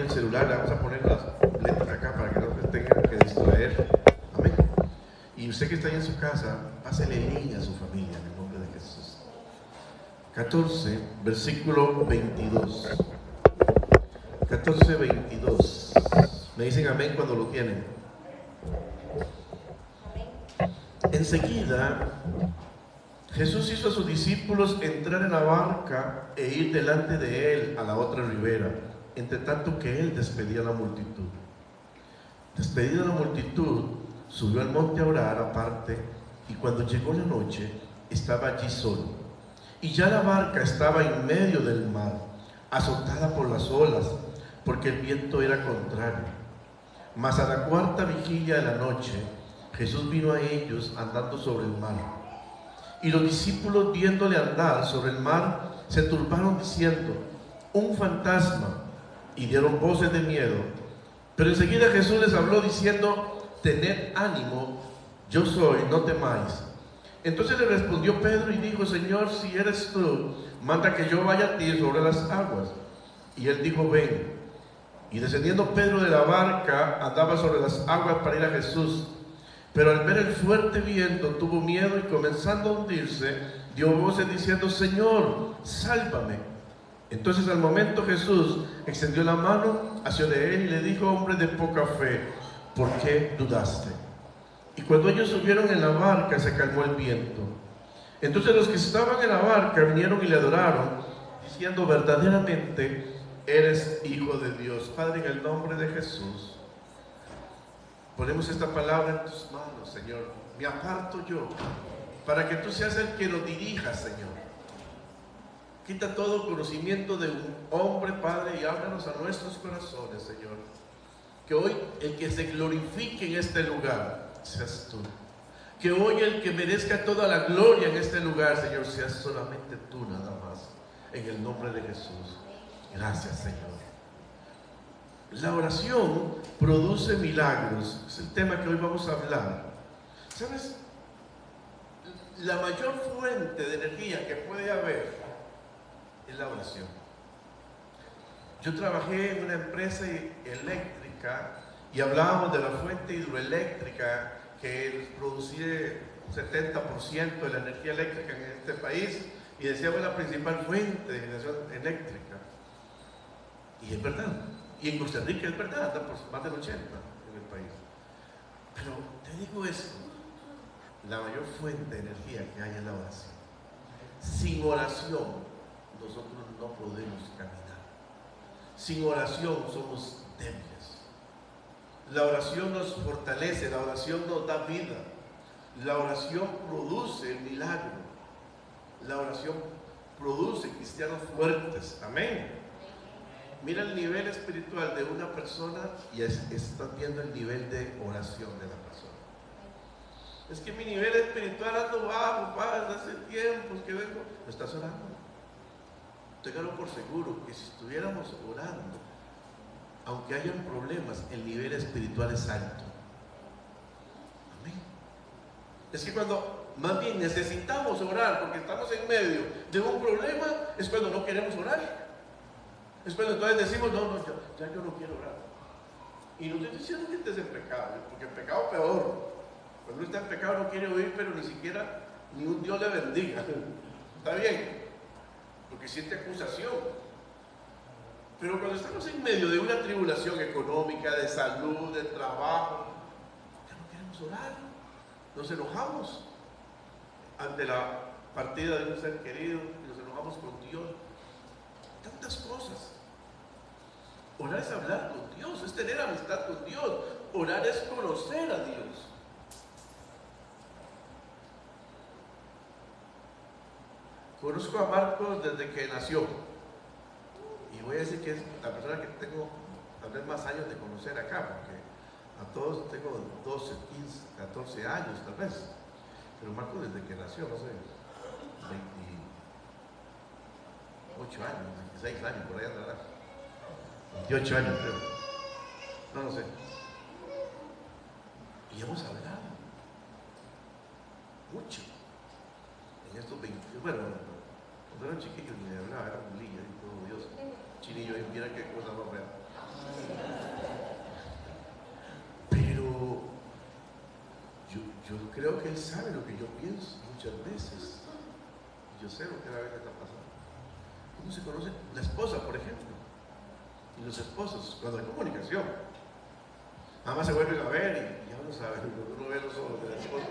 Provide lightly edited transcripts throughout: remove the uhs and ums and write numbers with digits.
el celular, le vamos a poner las letras acá para que no se tengan que distraer. Amén. Y usted que está ahí en su casa, pásele línea a su familia en el nombre de Jesús. 14, versículo 22. 14, 22. Me dicen amén cuando lo tienen. Enseguida, Jesús hizo a sus discípulos entrar en la barca e ir delante de él a la otra ribera, entre tanto que él despedía a la multitud. Despedida la multitud, subió al monte a orar aparte, y cuando llegó la noche, estaba allí solo. Y ya la barca estaba en medio del mar, azotada por las olas, porque el viento era contrario. Mas a la cuarta vigilia de la noche, Jesús vino a ellos andando sobre el mar. Y los discípulos, viéndole andar sobre el mar, se turbaron diciendo: un fantasma, y dieron voces de miedo. Pero enseguida Jesús les habló diciendo: tened ánimo, yo soy, no temáis. Entonces le respondió Pedro y dijo: Señor, si eres tú, manda que yo vaya a ti sobre las aguas. Y él dijo: ven. Y descendiendo Pedro de la barca, andaba sobre las aguas para ir a Jesús. Pero al ver el fuerte viento tuvo miedo y comenzando a hundirse, dio voces diciendo: Señor, sálvame. Entonces al momento Jesús extendió la mano hacia de él y le dijo: hombre de poca fe, ¿por qué dudaste? Y cuando ellos subieron en la barca, se calmó el viento. Entonces los que estaban en la barca vinieron y le adoraron, diciendo: verdaderamente eres Hijo de Dios. Padre, en el nombre de Jesús, ponemos esta palabra en tus manos, Señor. Me aparto yo para que tú seas el que nos dirija, Señor. Quita todo conocimiento de un hombre, Padre, y háblanos a nuestros corazones, Señor. Que hoy el que se glorifique en este lugar seas tú. Que hoy el que merezca toda la gloria en este lugar, Señor, seas solamente tú nada más. En el nombre de Jesús. Gracias, Señor. La oración produce milagros. Es el tema que hoy vamos a hablar. ¿Sabes? La mayor fuente de energía que puede haber es la oración. Yo trabajé en una empresa eléctrica y hablábamos de la fuente hidroeléctrica que producía 70% de la energía eléctrica en este país, y decíamos la principal fuente de generación eléctrica. Y es verdad. Y en Costa Rica es verdad, anda por más del 80% en el país. Pero te digo esto: la mayor fuente de energía que hay es la oración. Sin oración nosotros no podemos caminar. Sin oración somos débiles. La oración nos fortalece, la oración nos da vida. La oración produce el milagro. La oración produce cristianos fuertes. Amén. Mira el nivel espiritual de una persona y estás viendo el nivel de oración de la persona. Es que mi nivel espiritual ando bajo, padre, hace tiempos que vengo. ¿No estás orando? Téngalo por seguro que si estuviéramos orando, aunque hayan problemas, el nivel espiritual es alto. Amén. Es que cuando más bien necesitamos orar porque estamos en medio de un problema, es cuando no queremos orar. Es cuando entonces decimos: no, ya yo no quiero orar. Y no estoy diciendo que estés en pecado, porque el pecado peor. Cuando uno está en pecado no quiere oír, pero ni siquiera ni un Dios le bendiga. ¿Está bien? Porque siente acusación. Pero cuando estamos en medio de una tribulación económica, de salud, de trabajo, ya no queremos orar. Nos enojamos ante la partida de un ser querido y nos enojamos con Dios. Tantas cosas. Orar es hablar con Dios, es tener amistad con Dios. Orar es conocer a Dios. Conozco a Marcos desde que nació. Y voy a decir que es la persona que tengo tal vez más años de conocer acá, porque a todos tengo 12, 15, 14 años tal vez. Pero Marcos desde que nació, no sé, 28 años, 26 años, por ahí andará. 28 años creo. No sé. Y hemos hablado mucho en estos 20, bueno, cuando era chiquillo ni le hablaba, era un niño y todo Dios. Chinillo, mira qué cosa más real. Pero yo creo que Él sabe lo que yo pienso muchas veces. Yo sé lo que a veces está pasando. ¿Cómo se conoce? La esposa, por ejemplo, y los esposos, cuando hay comunicación. Nada más se vuelven a ver y ya uno sabe, cuando uno ve los ojos de la esposa,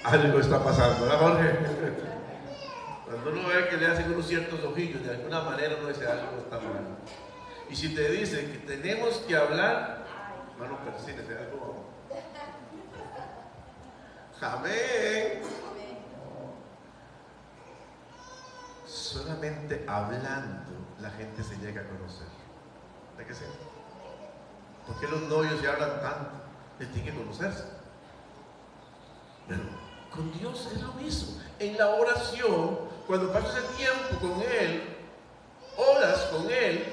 algo está pasando, ¿verdad, Jorge? Cuando uno ve que le hacen unos ciertos ojillos, de alguna manera uno dice algo está mal. Y si te dicen que tenemos que hablar, hermano, persínese algo. Amén. Solamente hablando la gente se llega a conocer. ¿De qué sé? ¿Por qué los novios se hablan tanto? Les tienen que conocerse. Pero con Dios es lo mismo. En la oración, cuando pasas el tiempo con Él, horas con Él,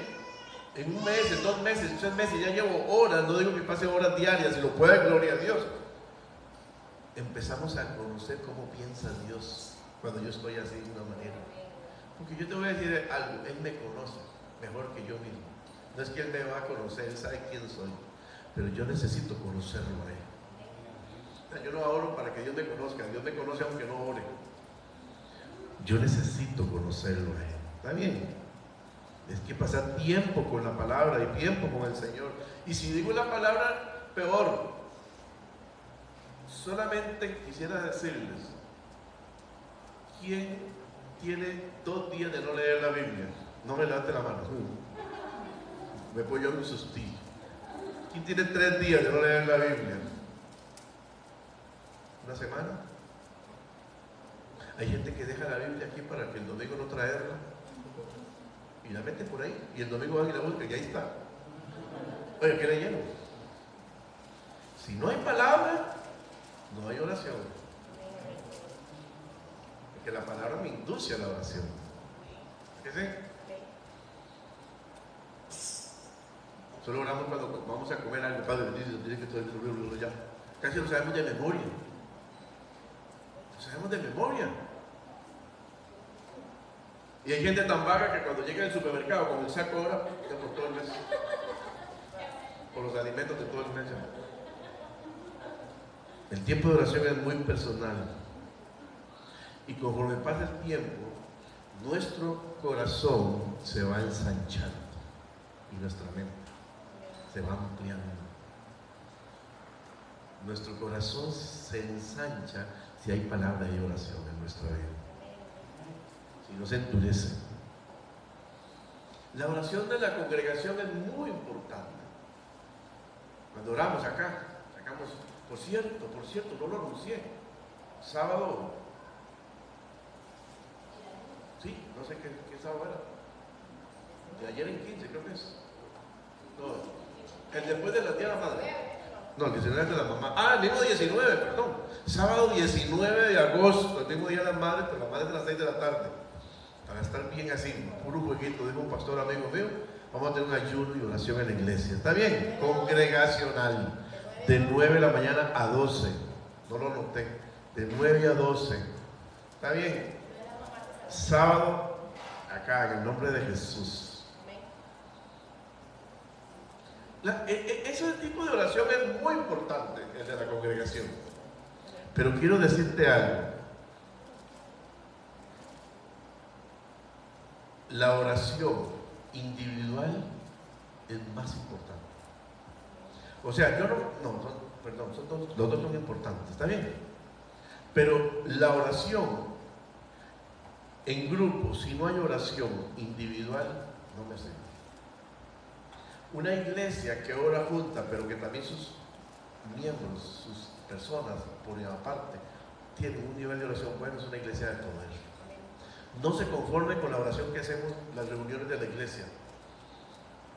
en un mes, en 2 meses, 3 meses, ya llevo horas, no digo que pase horas diarias, si lo puede, gloria a Dios. Empezamos a conocer cómo piensa Dios cuando yo estoy así de una manera. Porque yo te voy a decir algo, Él me conoce mejor que yo mismo. No es que Él me va a conocer, Él sabe quién soy, pero yo necesito conocerlo a Él. Yo no oro para que Dios me conozca, Dios me conoce aunque no ore. Yo necesito conocerlo a Él. ¿Está bien? Es que pasar tiempo con la palabra y tiempo con el Señor. Y si digo la palabra, peor. Solamente quisiera decirles, ¿quién tiene 2 días de no leer la Biblia? No me levante la mano. Me pongo un sustillo. ¿Quién tiene 3 días de no leer la Biblia? ¿Una semana? Hay gente que deja la Biblia aquí para que el domingo no traerla y la mete por ahí y el domingo van y la buscan y ahí está. Oye, ¿qué leyeron? Si no hay palabra, no hay oración. Porque la palabra me induce a la oración. ¿Qué sé? Solo oramos cuando vamos a comer algo, Padre, dice que todo el ya. Casi lo sabemos de memoria. Lo sabemos de memoria. Y hay gente tan vaga que cuando llega al supermercado con el saco ahora, ya por todo el mes. Por los alimentos de todo el mes. El tiempo de oración es muy personal. Y conforme pasa el tiempo, nuestro corazón se va ensanchando y nuestra mente se va ampliando. Nuestro corazón se ensancha si hay palabra y oración en nuestra vida. Si no se endurece. La oración de la congregación es muy importante. Cuando oramos acá, sacamos, por cierto, no lo anuncié. Sábado, sí, no sé qué sábado era. De ayer en 15, creo que es. No, el después de la Día de la Madre. No, el 19 de la mamá. Ah, el mismo 19, perdón. Sábado 19 de agosto, el mismo Día de la Madre, pero la Madre es a las 6 de la tarde. Para estar bien así, puro jueguito, dijo un pastor amigo mío, vamos a tener un ayuno y oración en la iglesia. ¿Está bien? Congregacional. De 9 de la mañana a 12. No lo noté. De 9 a 12. ¿Está bien? Sábado, acá, en el nombre de Jesús. Ese tipo de oración es muy importante, el de la congregación. Pero quiero decirte algo. La oración individual es más importante. O sea, yo perdón, los dos son importantes, ¿está bien? Pero la oración en grupo, si no hay oración individual, no me sirve. Una iglesia que ora junta, pero que también sus miembros, sus personas, por aparte, tienen un nivel de oración bueno, es una iglesia de poder. No se conforme con la oración que hacemos las reuniones de la iglesia.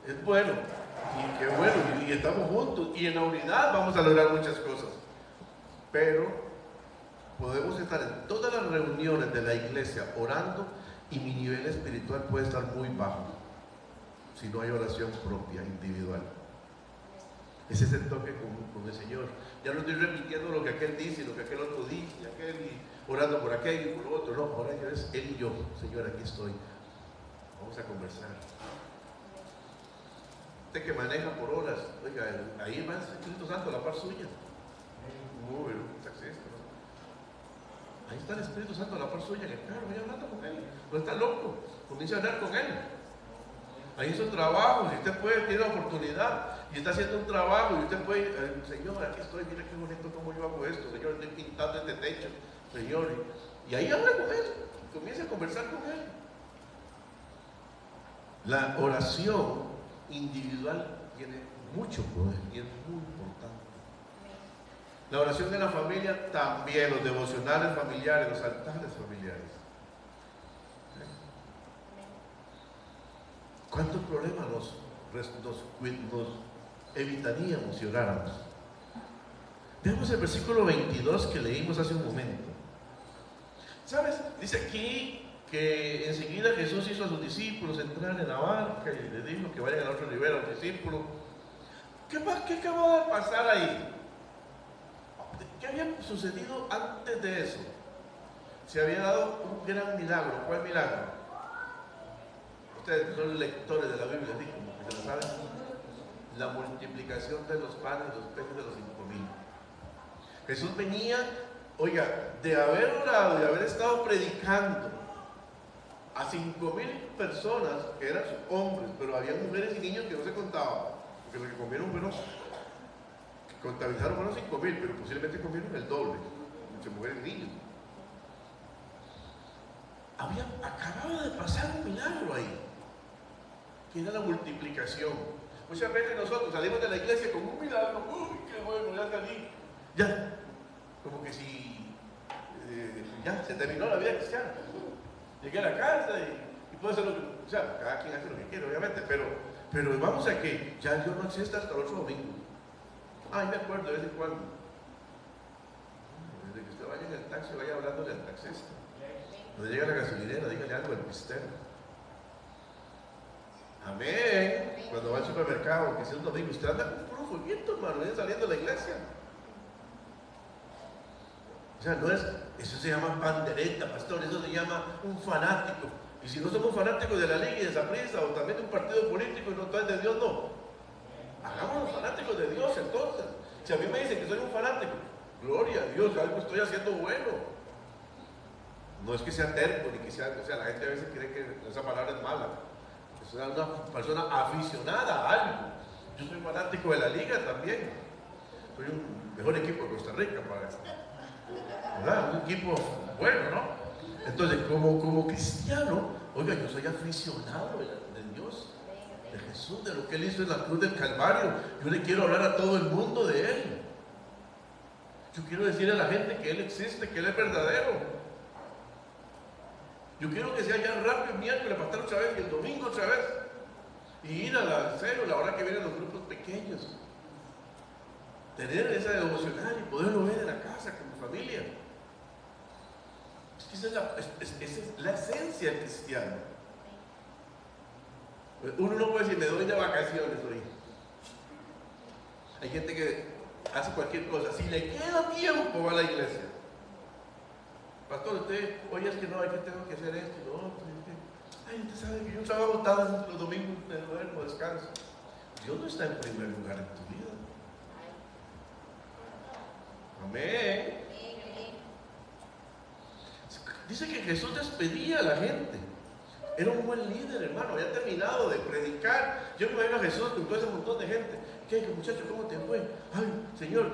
Es bueno, y qué bueno, y estamos juntos, y en la unidad vamos a lograr muchas cosas. Pero podemos estar en todas las reuniones de la iglesia orando y mi nivel espiritual puede estar muy bajo si no hay oración propia, individual. Ese es el toque con el Señor. Ya no estoy repitiendo lo que aquel dice y lo que aquel otro dice, y aquel y orando por aquel y por lo otro. No, ahora ya es Él y yo. Señor, aquí estoy. Vamos a conversar. Usted que maneja por horas, oiga, ahí va el Espíritu Santo a la par suya. Uy, taxista, ¿no? Ahí está el Espíritu Santo a la par suya en el carro, vaya hablando con él. No está loco, comienza a hablar con él. Ahí hizo un trabajo, si usted puede, tiene la oportunidad y está haciendo un trabajo y usted puede, Señor, aquí estoy, mira qué bonito cómo yo hago esto, Señor, estoy pintando este techo, Señor. Y ahí habla con él, comienza a conversar con él. La oración individual tiene mucho poder y es muy importante. La oración de la familia también, los devocionales familiares, los altares familiares. ¿Cuántos problemas nos evitaríamos si oráramos? Veamos el versículo 22 que leímos hace un momento. ¿Sabes? Dice aquí que enseguida Jesús hizo a sus discípulos entrar en la barca y les dijo que vayan a la otra ribera a los discípulos. ¿Qué acababa de pasar ahí? ¿Qué había sucedido antes de eso? Se había dado un gran milagro. ¿Cuál milagro? Ustedes son lectores de la Biblia, así como que se lo saben. La multiplicación de los panes y los peces de los 5,000. Jesús venía, oiga, de haber orado, de haber estado predicando a 5,000 personas que eran hombres, pero había mujeres y niños que no se contaban, porque lo que comieron fueron, que contabilizaron fueron 5,000, pero posiblemente comieron el doble, muchas mujeres y niños. Acababa de pasar un milagro ahí, que era la multiplicación. Muchas veces nosotros salimos de la iglesia con un milagro, uy, qué bueno, ya salí, ya, como que si ya se terminó la vida cristiana. Llegué a la casa y puedo hacer lo que, o sea, cada quien hace lo que quiere, obviamente, pero vamos a que ya Dios no existe hasta el otro domingo. Ay, me acuerdo de vez en cuando. Desde que usted vaya en el taxi, vaya hablándole al taxista. Cuando llega a la gasolinera, dígale algo al pistero. Amén. Cuando va al supermercado, que sea un domingo, usted anda con puro fueguito, hermano, viene saliendo de la iglesia. O sea, no es, eso se llama pandereta, pastor, eso se llama un fanático. Y si no somos fanáticos de la liga y de Saprissa, o también de un partido político y no es de Dios, no. Hagámonos fanáticos de Dios, entonces. Si a mí me dicen que soy un fanático, gloria a Dios, algo estoy haciendo bueno. No es que sea terco, ni que sea, o sea, la gente a veces cree que esa palabra es mala. Es una persona aficionada a algo. Yo soy fanático de la liga también. Soy un mejor equipo de Costa Rica para eso. ¿Verdad? Un equipo bueno, ¿no? Entonces, como cristiano, oiga, yo soy aficionado de Dios, de Jesús, de lo que Él hizo en la cruz del Calvario. Yo le quiero hablar a todo el mundo de Él. Yo quiero decirle a la gente que Él existe, que Él es verdadero. Yo quiero que sea ya rápido el miércoles, pasar otra vez y el domingo otra vez. Y ir a la célula, la hora que vienen los grupos pequeños. Tener esa devocional y poderlo ver en la casa con familia. Es que esa es la esencia del cristiano. Uno no puede decir, me doy de vacaciones hoy. Hay gente que hace cualquier cosa. Si le queda tiempo, va a la iglesia. Pastor, usted, oye, es que no, yo tengo que hacer esto y lo otro. Ay, usted sabe que yo trabajo tarde los domingos, me duermo, descanso. Dios no está en primer lugar en tu vida. Amén. Dice que Jesús despedía a la gente. Era un buen líder, hermano. Había terminado de predicar. Yo me imagino a Jesús con todo ese montón de gente. ¿Qué muchacho? ¿Cómo te fue? Ay, Señor,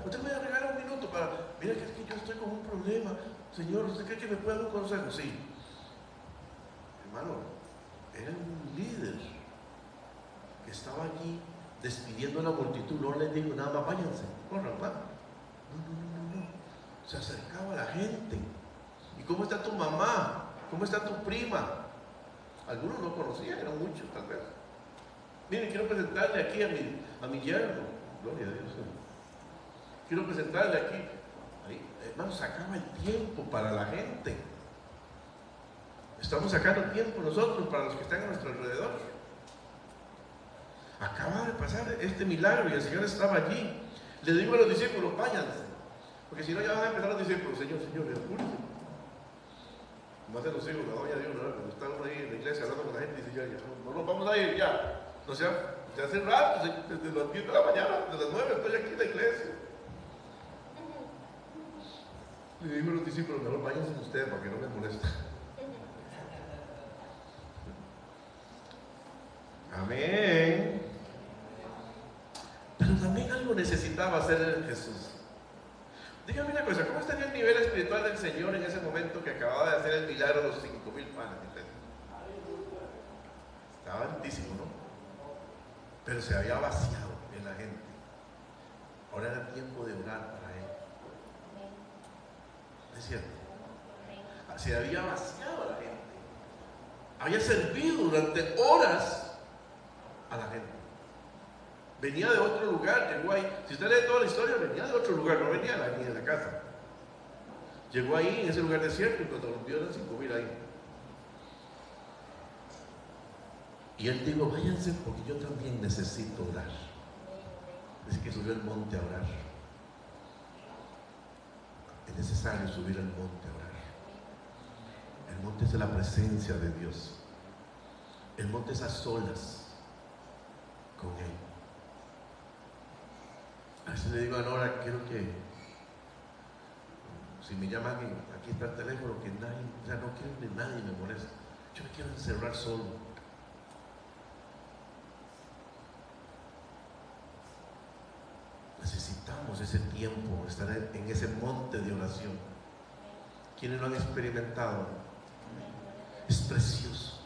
usted me va a regalar un minuto para. Mira que es que yo estoy con un problema. Señor, ¿usted cree que me puede dar un consejo? Sí. Hermano, era un líder que estaba allí despidiendo a la multitud. No les dijo nada más, váyanse, corran, van. No. Se acercaba a la gente. ¿Y cómo está tu mamá? ¿Cómo está tu prima? Algunos no conocían, eran muchos tal vez. Miren, quiero presentarle aquí a mi yerno. Gloria a Dios. Quiero presentarle aquí. Ahí, hermano, sacaba el tiempo para la gente. Estamos sacando tiempo nosotros para los que están a nuestro alrededor. Acaba de pasar este milagro y el Señor estaba allí. Le digo a los discípulos, váyanse, porque si no ya van a empezar los discípulos, Señor, apúrense. Más de los hijos, la doña de uno, cuando está uno ahí en la iglesia hablando con la gente, dice, ya, no nos vamos a ir, ya. No sea Desde hace rato, desde las 10 de la mañana, desde las 9 estoy aquí en la iglesia. Le digo a los discípulos, mejor váyanse ustedes para que no me molesten. Amén. Pero también algo necesitaba hacer Jesús. Dígame una cosa, ¿cómo estaría el nivel espiritual del Señor en ese momento que acababa de hacer el milagro de los 5,000 panes? Estaba altísimo, ¿no? Pero se había vaciado en la gente. Ahora era tiempo de orar para Él. ¿Es cierto? Se había vaciado a la gente. Había servido durante horas a la gente. Venía de otro lugar, llegó ahí. Si usted lee toda la historia, venía de otro lugar, no venía ni de la casa. Llegó ahí, en ese lugar desierto, y cuando los vio eran 5,000 ahí. Y él dijo, váyanse porque yo también necesito orar. Dice que subió al monte a orar. Es necesario subir al monte a orar. El monte es la presencia de Dios. El monte es a solas con Él. A veces le digo a Nora, quiero que si me llaman, aquí está el teléfono, que nadie, o sea, no quiero que nadie me moleste. Yo me quiero encerrar solo. Necesitamos ese tiempo, estar en ese monte de oración. ¿Quiénes lo han experimentado? Es precioso.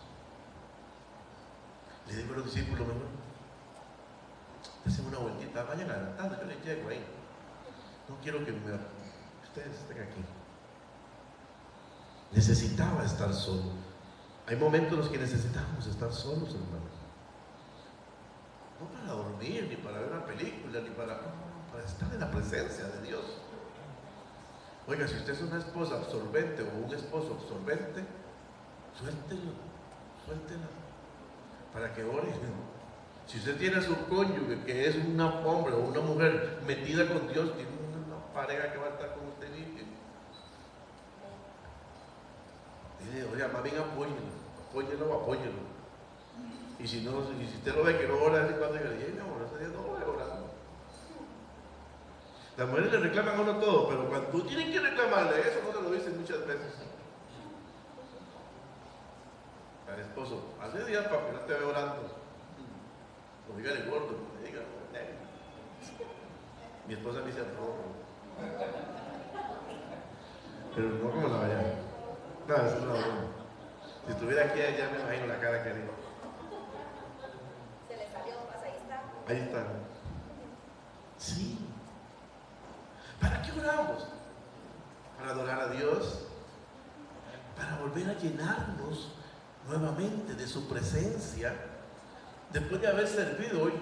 Le digo a los discípulos, hacen una vueltita, vayan adelantando, yo les llego ahí. No quiero que ustedes estén aquí. Necesitaba estar solo. Hay momentos en los que necesitamos estar solos, hermanos. No para dormir, ni para ver una película, ni para estar en la presencia de Dios. Oiga, si usted es una esposa absorbente o un esposo absorbente, suéltela para que ore. Si usted tiene a su cónyuge que es un hombre o una mujer metida con Dios, tiene una pareja que va a estar con usted limpio. Dice, oiga, más bien apóyelo. Y si usted lo ve que no ora, así cuando le dice, mi amor, ese día no voy a orar. Las mujeres le reclaman a uno todo, pero cuando tú tienes que reclamarle eso, no se lo dicen muchas veces. Al esposo, hace días papi, no te veo orando. O dígale gordo, no diga negro. Mi esposa me dice rojo. Pero no como la vaya. No, eso es una broma. Si estuviera aquí, ya me imagino la cara que haría. Se le salió, pues ahí está. Ahí está. Sí. ¿Para qué oramos? Para adorar a Dios, para volver a llenarnos nuevamente de su presencia. Después de haber servido hoy,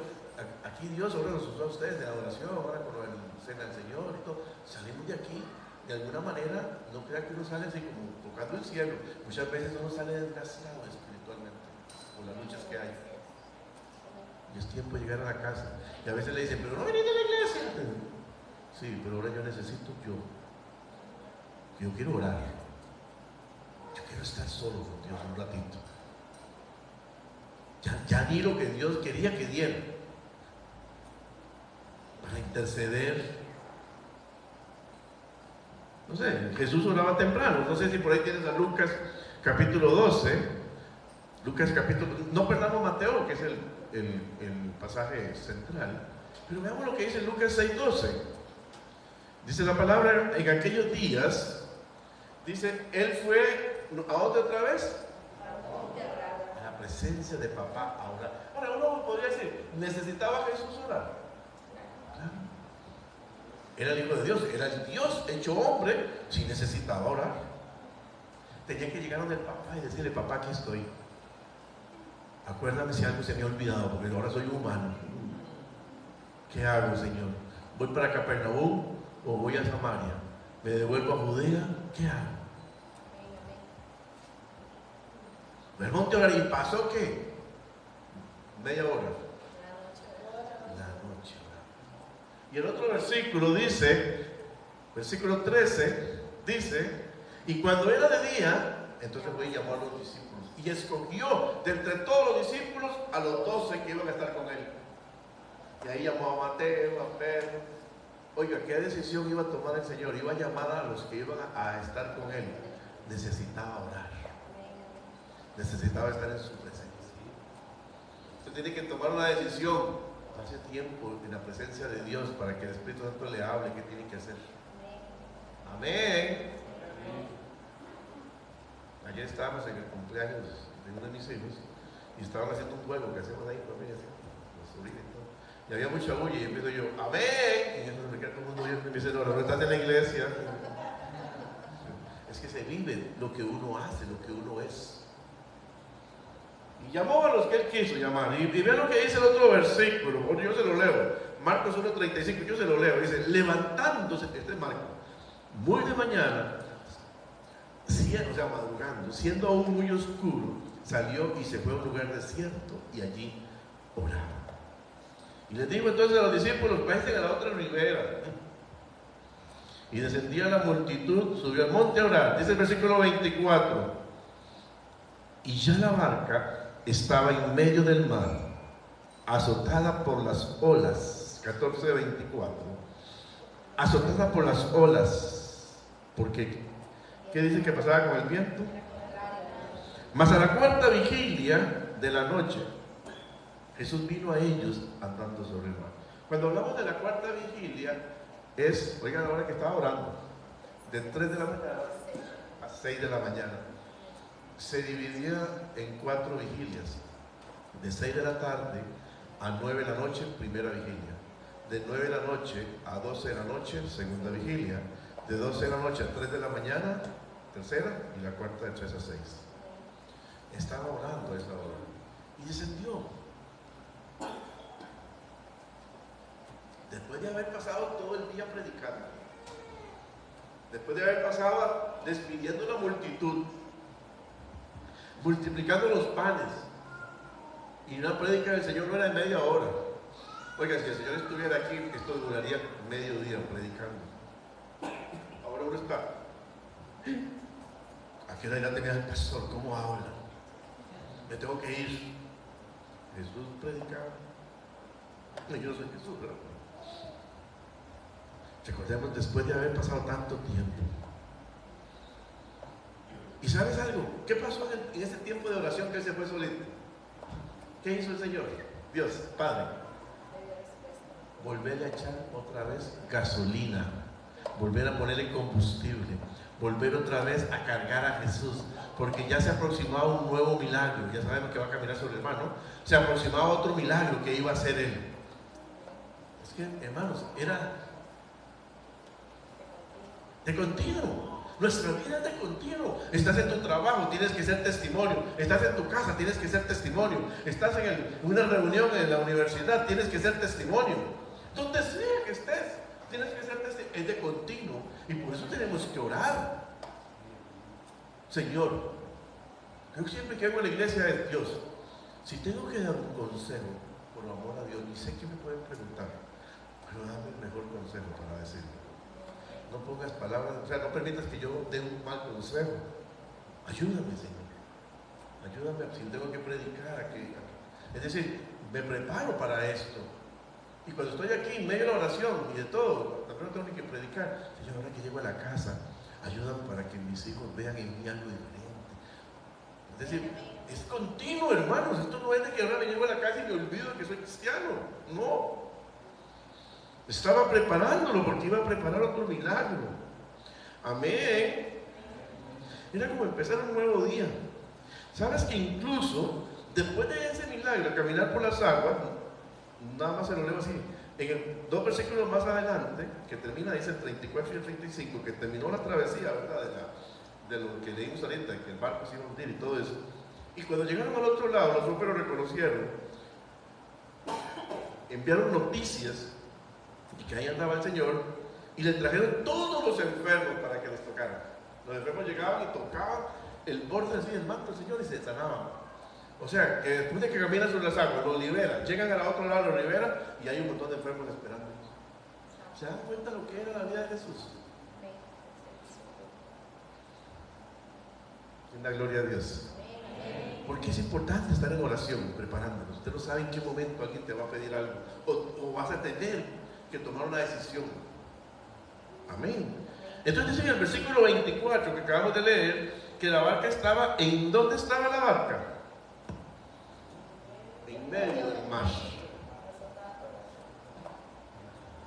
aquí Dios ahora nos usó a ustedes en la adoración, ahora con la cena del Señor y todo. Salimos de aquí, de alguna manera, no crea que uno sale así como tocando el cielo. Muchas veces uno sale desgraciado espiritualmente por las luchas que hay. Y es tiempo de llegar a la casa. Y a veces le dicen, pero no venís de la iglesia. Sí, pero ahora yo necesito yo quiero orar. Yo quiero estar solo con Dios un ratito. Ya di lo que Dios quería que diera para interceder. No sé, Jesús oraba temprano. No sé si por ahí tienes a Lucas capítulo 12. No perdamos Mateo, que es el pasaje central. Pero veamos lo que dice Lucas 6:12. Dice la palabra, en aquellos días, dice, él fue, ¿a dónde otra vez? A la presencia de papá a orar. Ahora uno podría decir, ¿necesitaba Jesús orar? Claro. Era el Hijo de Dios, era el Dios hecho hombre, si necesitaba orar. Tenía que llegar donde el papá y decirle, papá, aquí estoy. Acuérdame si algo se me ha olvidado, porque ahora soy humano. ¿Qué hago, Señor? ¿Voy para Capernaum o voy a Samaria? ¿Me devuelvo a Judea? ¿Qué hago? El monte orar, ¿y pasó qué? Media hora. La noche. Y el otro versículo dice, versículo 13, dice, y cuando era de día, entonces fue y llamó a los discípulos y escogió de entre todos los discípulos a los 12 que iban a estar con él. Y ahí llamó a Mateo, a Pedro. Oiga, ¿qué decisión iba a tomar el Señor? Iba a llamar a los que iban a estar con Él. Necesitaba orar. Necesitaba estar en su presencia. Usted tiene que tomar una decisión. Hace tiempo en la presencia de Dios para que el Espíritu Santo le hable qué tiene que hacer. Amén. Ayer estábamos en el cumpleaños de uno de mis hijos y estaban haciendo un juego que hacemos ahí con ella, los sobrinos y todo. Y había mucha bulla y empiezo yo, amén. Y entonces me queda todo el mundo viendo y me dice, no estás en la iglesia. Es que se vive lo que uno hace, lo que uno es. Y llamó a los que él quiso llamar. Y vean lo que dice el otro versículo. Bueno, yo se lo leo. Marcos 1:35, yo se lo leo. Dice, levantándose, este es Marcos, muy de mañana, o sea, madrugando, siendo aún muy oscuro, salió y se fue a un lugar desierto y allí oraba. Y les dijo entonces a los discípulos, pasen a la otra ribera. Y descendía la multitud, subió al monte a orar. Dice el versículo 24. Y ya la barca estaba en medio del mar, azotada por las olas. 14:24. Azotada por las olas. Porque, ¿qué dice que pasaba con el viento? Mas a la cuarta vigilia de la noche, Jesús vino a ellos andando sobre el mar. Cuando hablamos de la cuarta vigilia, es, oigan, la hora que estaba orando, de 3 de la mañana a 6 de la mañana. Se dividía en 4 vigilias. De 6 de la tarde a 9 de la noche, primera vigilia. De 9 de la noche a 12 de la noche, segunda vigilia. De 12 de la noche a 3 de la mañana, tercera, y la cuarta de 3 a 6. Estaba orando a esa hora y descendió. Después de haber pasado todo el día predicando, después de haber pasado despidiendo la multitud, multiplicando los panes, y una prédica del Señor no era de media hora. Oiga, si el Señor estuviera aquí, esto duraría medio día predicando. Ahora uno está, ¿a qué hora ya tenía el pastor? ¿Cómo habla? Me tengo que ir. Jesús predicaba. Yo soy Jesús, ¿verdad? Recordemos, después de haber pasado tanto tiempo. ¿Y sabes algo? ¿Qué pasó en ese tiempo de oración que él se fue solito? ¿Qué hizo el Señor? Dios, Padre, volverle a echar otra vez gasolina, volver a ponerle combustible, volver otra vez a cargar a Jesús, porque ya se aproximaba un nuevo milagro. Ya sabemos que va a caminar sobre el mar, ¿no? Se aproximaba otro milagro que iba a hacer él. Es que, hermanos, era de continuo. Nuestra vida es de continuo. Estás en tu trabajo, tienes que ser testimonio. Estás en tu casa, tienes que ser testimonio. Estás en una reunión en la universidad, tienes que ser testimonio. Donde sea que estés, tienes que ser testimonio. Es de continuo. Y por eso tenemos que orar. Señor, yo siempre que hago en la iglesia es, Dios, si tengo que dar un consejo, por amor a Dios, y sé que me pueden preguntar, pero dame el mejor consejo para decirlo. No pongas palabras, o sea, no permitas que yo dé un mal consejo. Ayúdame, Señor. Ayúdame si tengo que predicar. Es decir, me preparo para esto. Y cuando estoy aquí en medio de la oración y de todo, también tengo que predicar. Señor, ahora que llego a la casa, ayúdame para que mis hijos vean en mí algo diferente. Es decir, es continuo, hermanos. Esto no es de que ahora me llego a la casa y me olvido de que soy cristiano. No. Estaba preparándolo porque iba a preparar otro milagro. Amén. Era como empezar un nuevo día. Sabes que incluso después de ese milagro, caminar por las aguas, nada más se lo leo así, en 2 versículos más adelante, que termina, dice el 34 y el 35, que terminó la travesía, ¿verdad? De lo que leímos ahorita, que el barco se iba a hundir y todo eso. Y cuando llegaron al otro lado, los roperos reconocieron, enviaron noticias y que ahí andaba el Señor, y le trajeron todos los enfermos para que los tocaran. Los enfermos llegaban y tocaban el borde así del manto del Señor y se sanaban. O sea, que después de que caminan sobre las aguas, los liberan, llegan al otro lado, los liberan, y hay un montón de enfermos esperando. ¿Se dan cuenta lo que era la vida de Jesús? En la gloria a Dios. Porque es importante estar en oración, preparándonos. Usted no sabe en qué momento alguien te va a pedir algo o vas a tener que tomar una decisión. Amén. Entonces dice en el versículo 24 que acabamos de leer que la barca estaba, ¿en dónde estaba la barca? En medio del mar.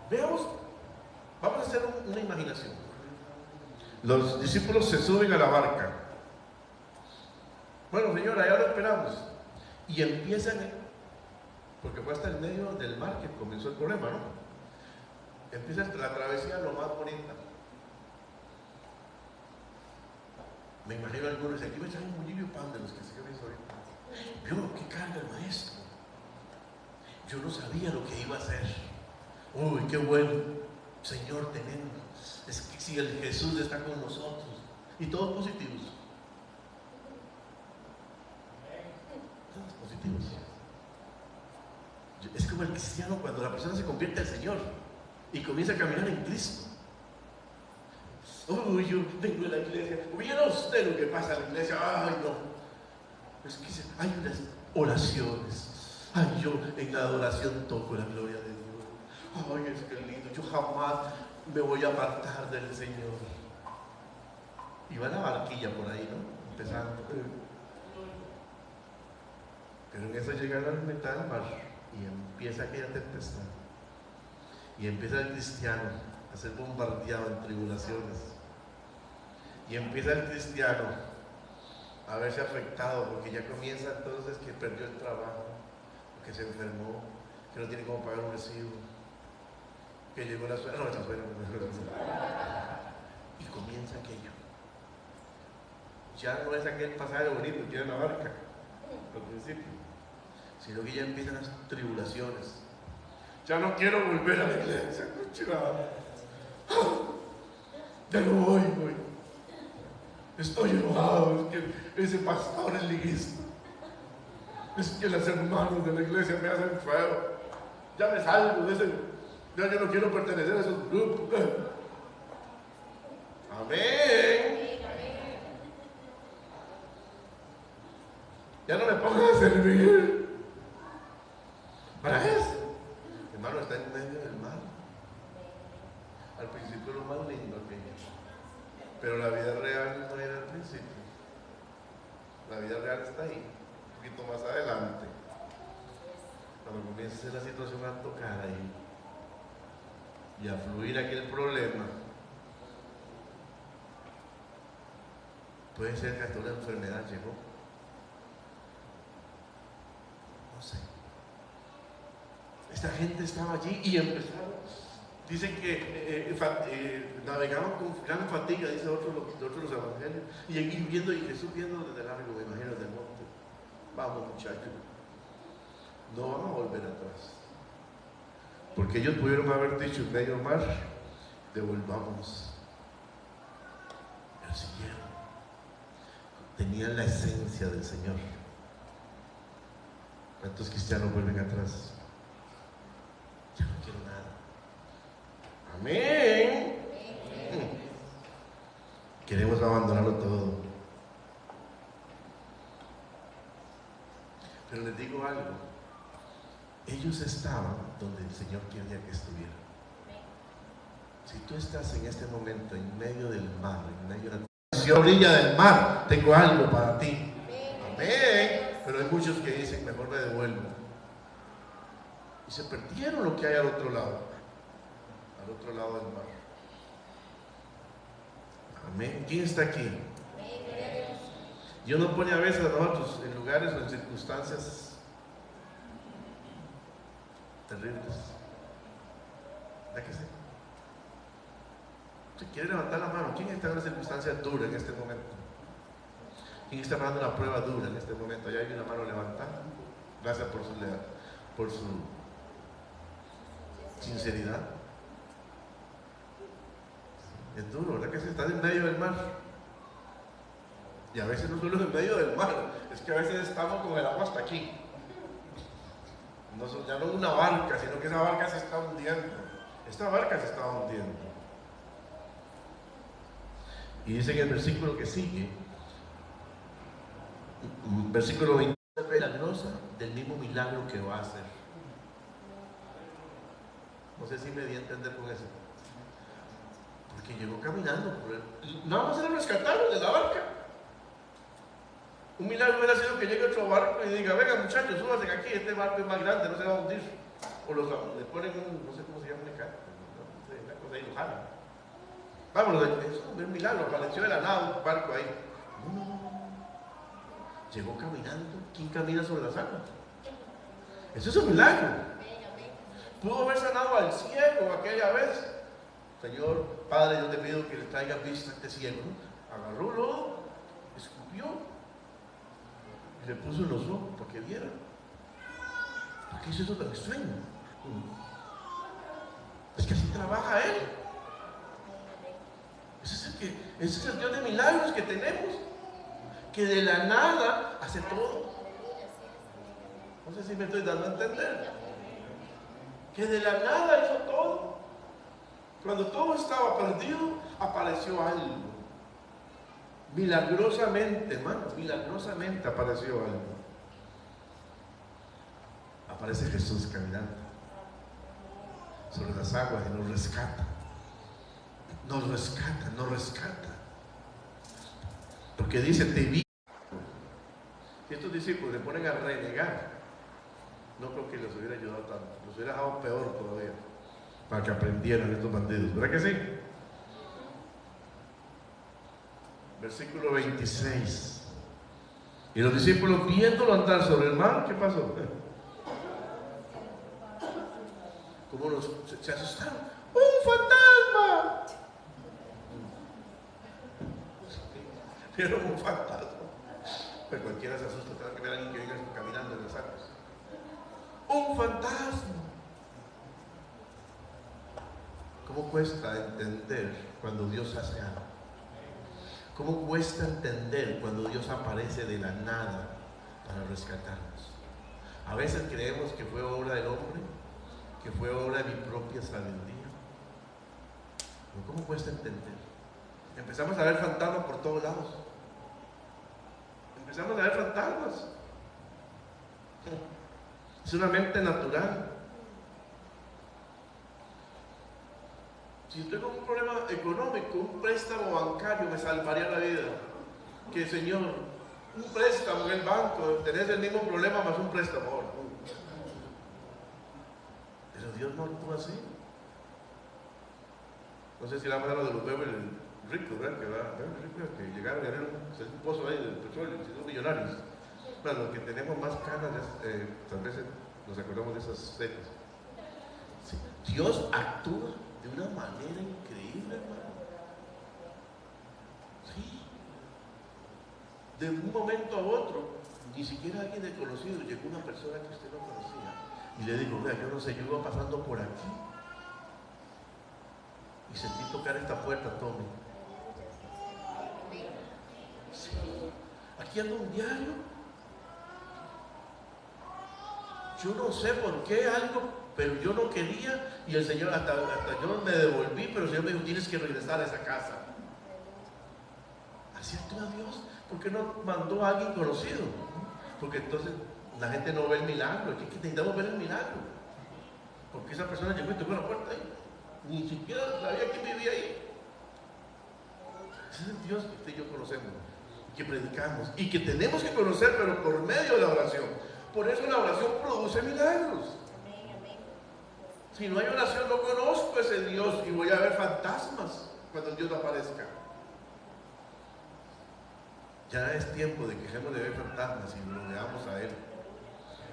Veamos, vamos a hacer una imaginación. Los discípulos se suben a la barca. Bueno, señora, ya lo esperamos. Y empiezan, porque fue hasta el medio del mar que comenzó el problema, ¿no? Empieza la travesía lo más bonita. Me imagino algunos dicen, aquí me traen un bolillo pan de los que se ven ahorita. Vio qué carga el maestro. Yo no sabía lo que iba a hacer. Uy, qué bueno, Señor, tenemos. Es que si el Jesús está con nosotros. Y todos positivos. Todos positivos. Es como el cristiano cuando la persona se convierte al Señor y comienza a caminar en Cristo. Uy, yo vengo de la iglesia. ¿Vieron usted lo que pasa en la iglesia? Ay, no. Es que hay unas oraciones. Ay, yo en la adoración toco la gloria de Dios. Ay, es que lindo. Yo jamás me voy a apartar del Señor. Y va la barquilla por ahí, ¿no? Empezando. Pero en eso llega la mitad del mar y empieza aquella tempestad. Y empieza el cristiano a ser bombardeado en tribulaciones. Y empieza el cristiano a verse afectado porque ya comienza entonces que perdió el trabajo, que se enfermó, que no tiene cómo pagar un recibo, que llegó la suegra, y comienza aquello. Ya no es aquel pasaje bonito que era la barca al principio, sino que ya empiezan las tribulaciones. Ya no quiero volver a la iglesia, ya no voy. Estoy enojado, es que ese pastor es liguista. Es que los hermanos de la iglesia me hacen feo. Ya me salgo de ese. Ya yo no quiero pertenecer a esos grupos. Amén. Ya no me pongas a servir. ¿Para eso? Hermano, está en medio del mar. Al principio lo más lindo aquello. Pero la vida real no era al principio. La vida real está ahí, un poquito más adelante. Cuando comience la situación a tocar ahí y a fluir aquel problema, puede ser que hasta una enfermedad llegó. No sé. Esta gente estaba allí y empezaron. Dicen que navegaban con gran fatiga, dice otros los evangelios, y viendo, y Jesús viendo desde largo, me imagino, desde el monte. Vamos, muchachos, no vamos a volver atrás. Porque ellos pudieron haber dicho en medio mar, devolvámonos. Pero siguieron. Tenían la esencia del Señor. ¿Cuántos cristianos vuelven atrás? Ya no quiero nada. Amén. Queremos abandonarlo todo. Pero les digo algo. Ellos estaban donde el Señor quería que estuvieran. Si tú estás en este momento en medio del mar, en medio de la orilla del mar, tengo algo para ti. Amén. Pero hay muchos que dicen, mejor me devuelvo. Y se perdieron lo que hay al otro lado. Al otro lado del mar. Amén. ¿Quién está aquí? Dios nos pone a veces a nosotros en lugares o en circunstancias terribles. ¿Verdad que sí? Si quiere levantar la mano, ¿quién está en una circunstancia dura en este momento? ¿Quién está pasando una prueba dura en este momento? Allá hay una mano levantada. Gracias por su sinceridad. Es duro, ¿verdad que se está en medio del mar? Y a veces no solo en medio del mar, es que a veces estamos con el agua hasta aquí. No, ya no una barca, sino que esa barca se está hundiendo. Esta barca se está hundiendo. Y dice en el versículo que sigue, Versículo 20. Milagrosa del mismo milagro que va a hacer. No sé si me di a entender con eso. Porque llegó caminando por él. Nada más era rescatarlo de la barca. Un milagro hubiera sido que llegue otro barco y diga: venga muchachos, súbanse aquí, este barco es más grande, no se va a hundir. O le ponen un, no sé cómo se llama acá, una cosa ahí, lo jalan. Vámonos, eso es un milagro, apareció de la nada un barco ahí. No. Llegó caminando. ¿Quién camina sobre las aguas? Eso es un milagro. Pudo haber sanado al ciego aquella vez. Señor Padre, yo te pido que le traiga vista a este ciego, ¿no? Agarró lodo, escupió y le puso en los ojos para que viera. ¿Por qué hizo eso tan extraño? Es que así trabaja Él. Ese es el Dios de milagros que tenemos, que de la nada hace todo. No sé si me estoy dando a entender. Que de la nada hizo todo. Cuando todo estaba perdido, apareció algo. Milagrosamente, hermanos, milagrosamente apareció algo. Aparece Jesús caminando sobre las aguas y nos rescata. Nos rescata, nos rescata. Porque dice: te vi. Si estos discípulos se ponen a renegar, no creo que les hubiera ayudado tanto. Los hubiera dejado peor todavía, para que aprendieran estos bandidos. ¿Verdad que sí? Versículo 26. Y los discípulos, viéndolo andar sobre el mar, ¿qué pasó? Como se asustaron. ¡Un fantasma! Vieron un fantasma. Pero cualquiera se asusta cada que ve a alguien que venga caminando en las aguas. ¡Un fantasma! ¿Cómo cuesta entender cuando Dios hace algo? ¿Cómo cuesta entender cuando Dios aparece de la nada para rescatarnos? A veces creemos que fue obra del hombre, que fue obra de mi propia sabiduría. Pero ¿cómo cuesta entender? Empezamos a ver fantasmas por todos lados. Empezamos a ver fantasmas. Es una mente natural. Si tengo un problema económico, un préstamo bancario me salvaría la vida. Que Señor, un préstamo en el banco, tenés el mismo problema más un préstamo ahora. Pero Dios no actúa así. No sé si la palabra de los bebés ricos, ¿verdad? Que llegaron a tener un pozo ahí de petróleo, y son millonarios. Bueno, los que tenemos más canas, tal vez nos acordamos de esas series. Sí. Dios actúa de una manera increíble, hermano. Sí. De un momento a otro, ni siquiera alguien desconocido, llegó una persona que usted no conocía y le dijo: vea, yo no sé, yo iba pasando por aquí y sentí tocar esta puerta, tome. Sí. Aquí anda un diario. Yo no sé por qué algo, pero yo no quería, y el Señor, hasta yo me devolví, pero el Señor me dijo: tienes que regresar a esa casa. Así actúa Dios. ¿Por qué no mandó a alguien conocido? Porque entonces la gente no ve el milagro. Es que necesitamos ver el milagro. Porque esa persona llegó y tocó la puerta ahí. Ni siquiera sabía quién vivía ahí. Ese es el Dios que usted y yo conocemos, que predicamos y que tenemos que conocer, pero por medio de la oración. Por eso la oración produce milagros. Si no hay oración, no conozco a ese Dios y voy a ver fantasmas cuando Dios aparezca. Ya es tiempo de que dejemos de ver fantasmas y lo veamos a Él.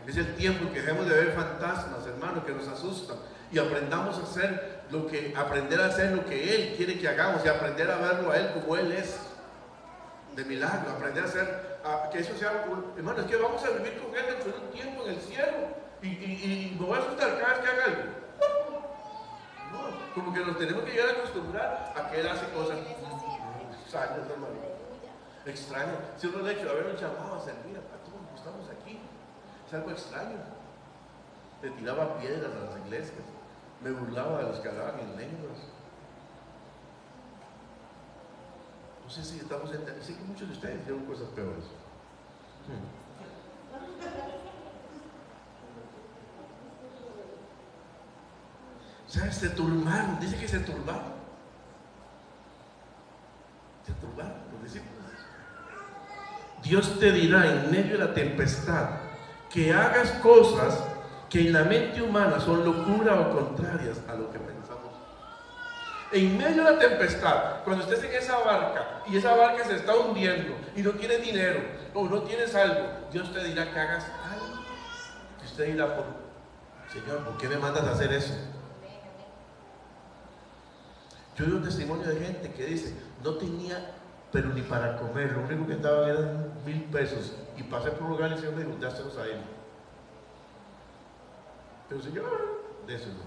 Es el tiempo en que dejemos de ver fantasmas, hermanos, que nos asustan, y aprendamos a hacer aprender a hacer lo que Él quiere que hagamos, y aprender a verlo a Él como Él es, de milagro. Aprender a hacer, que eso sea, hermano, es que vamos a vivir con Él dentro de un tiempo en el cielo, y me voy a asustar cada vez que haga algo. No, como que nos tenemos que llegar a acostumbrar a que Él hace cosas extrañas, hermano. Extraño. Si uno de hecho habernos llamado a servir a todos los que estamos aquí, es algo extraño. Le tiraba piedras a las iglesias, me burlaba de los que hablaban en lenguas. No sé si estamos entendiendo. Sé que muchos de ustedes hicieron cosas peores. ¿Sabes? Se turbaron, dice que se turbaron. Se turbaron los discípulos. Dios te dirá en medio de la tempestad que hagas cosas que en la mente humana son locura o contrarias a lo que pensamos. En medio de la tempestad, cuando estés en esa barca y esa barca se está hundiendo y no tienes dinero o no tienes algo, Dios te dirá que hagas algo. Y usted dirá, Señor, ¿por qué me mandas a hacer eso? Yo doy un testimonio de gente que dice, no tenía pero ni para comer, lo único que daban eran 1,000 pesos, y pasé por un lugar y el Señor me dijo, dáselos a él. Pero Señor, déselos.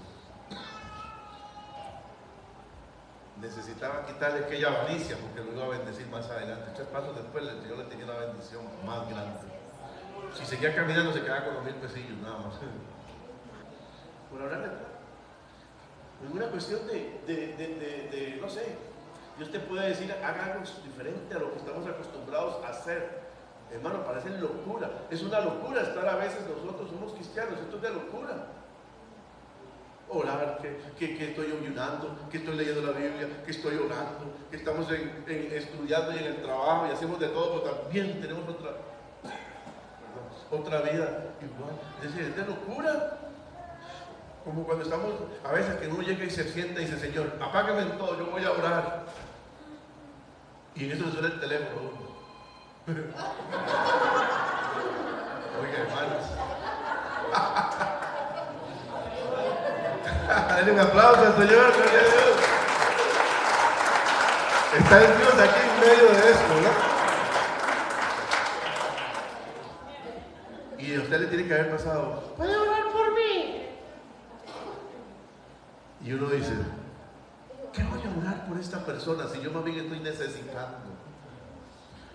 Necesitaba quitarle aquella avaricia porque lo iba a bendecir más adelante. 3 pasos después el Señor le tenía una bendición más grande. Si seguía caminando se quedaba con los 1,000 pesillos nada más. Por hablarle, es una cuestión de no sé. Dios te puede decir, haga algo diferente a lo que estamos acostumbrados a hacer. Hermano, parece locura. Es una locura estar a veces nosotros, somos cristianos, esto es de locura. Orar, que estoy ayunando, que estoy leyendo la Biblia, que estoy orando, que estamos estudiando y en el trabajo y hacemos de todo, pero también tenemos otra vida igual. Es de locura. Como cuando estamos, a veces que uno llega y se sienta y dice, Señor, apágame en todo, yo voy a orar. Y en eso le suena el teléfono. Oiga, hermanos. Dale un aplauso al Señor, gloria a Dios. Está el Dios aquí en medio de esto, ¿no? Y a usted le tiene que haber pasado, ¿puede orar por mí? Y uno dice, ¿qué voy a orar por esta persona si yo más bien estoy necesitando?